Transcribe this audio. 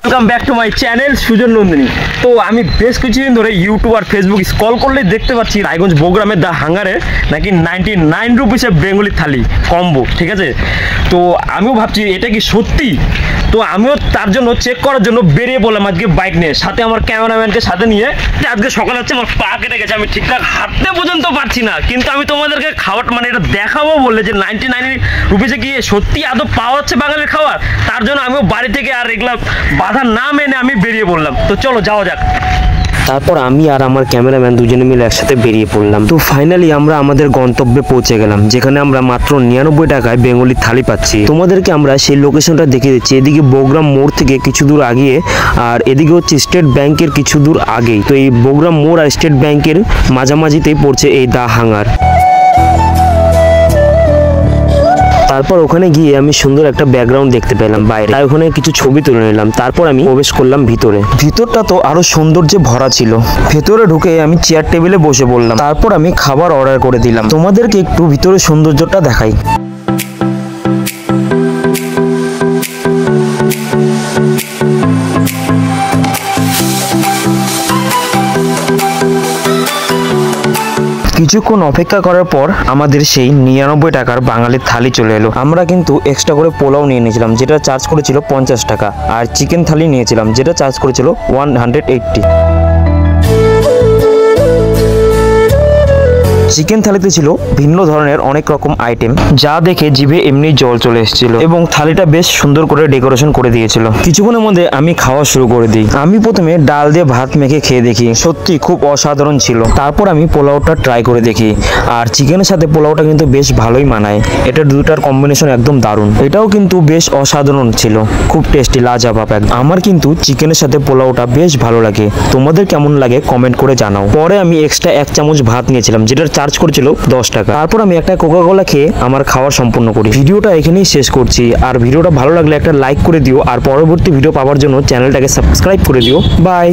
Welcome back to my channel Sujan Nandini. तो আমি বেশ কিছুদিন ধরে ইউটিউব আর ফেসবুক স্ক্রল করলে দেখতে পাচ্ছি রায়গঞ্জ বগুড়ামের দা হাঙ্গারে নাকি 99 রুপিসে বেঙ্গলি থালি কম্বো, ঠিক আছে। তো আমিও ভাবছি এটা কি সত্যি, তো আমিও তার জন্য চেক করার জন্য বেরিয়ে বললাম আজকে বাইক নিয়ে, সাথে আমার ক্যামেরাম্যানকে সাথে নিয়ে। আজকে সকালে হচ্ছে আমার পা কেটে গেছে, আমি ঠিকঠাক হাঁটতে পর্যন্ত পারছি না, কিন্তু আমি তোমাদেরকে খাবার মানে এটা দেখাবো বললে যে 99 রুপিসে কি সত্যি আদৌ পাওয়া হচ্ছে বাঙালির খাবার। তার জন্য আমিও বাড়ি থেকে আর এগুলা বাধা না মেনে আমি বেরিয়ে পড়লাম। তো চলো যাওয়া যাক। তারপর আমি আর আমার ক্যামেরাম্যান দুজনে মিলে একসাথে বেরিয়ে পড়লাম। তো ফাইনালি আমরা আমাদের গন্তব্যে পৌঁছে গেলাম, যেখানে আমরা মাত্র 99 টাকায় বেঙ্গলি থালি পাচ্ছি। তোমাদেরকে আমরা সেই লোকেশনটা দেখিয়ে দিচ্ছি। এদিকে বগুড়াম মোড় থেকে কিছু দূর আগিয়ে, আর এদিকে হচ্ছে স্টেট ব্যাংকের কিছু দূর আগেই। তো এই বগুড়াম মোড় আর স্টেট ব্যাংকের মাঝামাঝিতেই পড়ছে এই দা হাঙ্গার। তারপর ওখানে গিয়ে আমি সুন্দর একটা ব্যাকগ্রাউন্ড দেখতে পেলাম বাইরে, তাই ওখানে কিছু ছবি তুলে নিলাম। তারপর আমি প্রবেশ করলাম ভিতরে। ভিতরটা তো আরো সৌন্দর্যে ভরা ছিল। ভেতরে ঢুকে আমি চেয়ার টেবিলে বসে পড়লাম। তারপর আমি খাবার অর্ডার করে দিলাম। তোমাদেরকে একটু ভিতরে সৌন্দর্যটা দেখাই। কিছুক্ষণ অপেক্ষা করার পর আমাদের সেই 99 টাকার বাঙালির থালি চলে এলো। আমরা কিন্তু এক্সট্রা করে পোলাও নিয়ে নিয়েছিলাম, যেটা চার্জ করেছিল 50 টাকা, আর চিকেন থালি নিয়েছিলাম, যেটা চার্জ করেছিল 180। চিকেন থালিতে ছিল ভিন্ন ধরনের অনেক রকম আইটেম, যা দেখে জিভে এমনি জল চলে এসেছিল, এবং থালিটা বেশ সুন্দর করে ডেকোরেশন করে দিয়েছিল। কিছুক্ষণের মধ্যে আমি খাওয়া শুরু করে দিই। আমি প্রথমে ডাল দিয়ে ভাত মেখে খেয়ে দেখি, সত্যি খুব অসাধারণ ছিল। তারপর আমি পোলাওটা ট্রাই করে দেখি, আর চিকেনের সাথে পোলাওটা কিন্তু বেশ ভালোই মানায়। এটা দুটার কম্বিনেশন একদম দারুণ। এটাও কিন্তু বেশ অসাধারণ ছিল, খুব টেস্টি, লাজবাব একদম। আমার কিন্তু চিকেনের সাথে পোলাওটা বেশ ভালো লাগে। তোমাদের কেমন লাগে কমেন্ট করে জানাও। পরে আমি এক্সট্রা 1 চামচ ভাত নিয়েছিলাম, যেটা চার্জ করেছিল 10 টাকা। তারপর আমি একটা কোকা কোলা খেয়ে আমার খাওয়া সম্পূর্ণ করি। ভিডিওটা এখানেই শেষ করছি, আর ভিডিওটা ভালো লাগলে একটা লাইক করে দিও, আর পরবর্তী ভিডিও পাওয়ার জন্য চ্যানেলটাকে সাবস্ক্রাইব করে দিও। বাই।